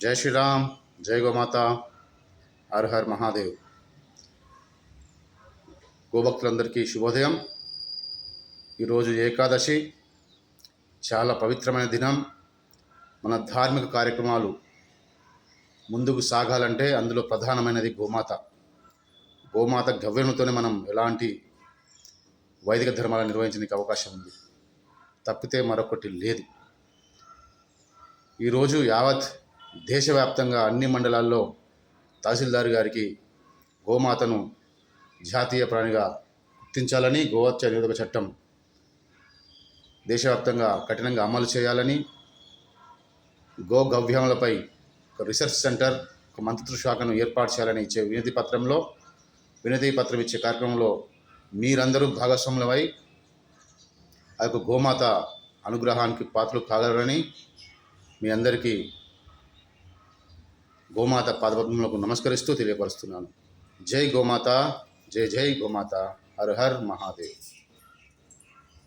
జై శ్రీరామ్, జై గోమాత, హర్ హర్ మహాదేవ్. గోభక్తులందరికీ శుభోదయం. ఈరోజు ఏకాదశి, చాలా పవిత్రమైన దినం. మన ధార్మిక కార్యక్రమాలు ముందుకు సాగాలంటే అందులో ప్రధానమైనది గోమాత. గోమాత గవ్యముతోనే మనం ఎలాంటి వైదిక ధర్మాలను నిర్వహించడానికి అవకాశం ఉంది, తప్పితే మరొకటి లేదు. ఈరోజు యావత్ దేశవ్యాప్తంగా అన్ని మండలాల్లో తహసీల్దార్ గారికి గోమాతను జాతీయ ప్రాణిగా గుర్తించాలని, గోహత్య నిరోధక చట్టం దేశవ్యాప్తంగా కఠినంగా అమలు చేయాలని, గో గవ్యములపై ఒక రీసెర్చ్ సెంటర్, ఒక మంత్రిత్వ శాఖను ఏర్పాటు చేయాలని ఇచ్చే వినతి పత్రం ఇచ్చే కార్యక్రమంలో మీరందరూ భాగస్వాములమై ఆ యొక్క గోమాత అనుగ్రహానికి పాత్రలు కాగలరని మీ అందరికీ గోమాత పాదపద్మములకు నమస్కరిస్తూ తెలియపరుస్తున్నాను. జై గోమాత, జై జై గోమాత, హర్ హర్ మహాదేవ్.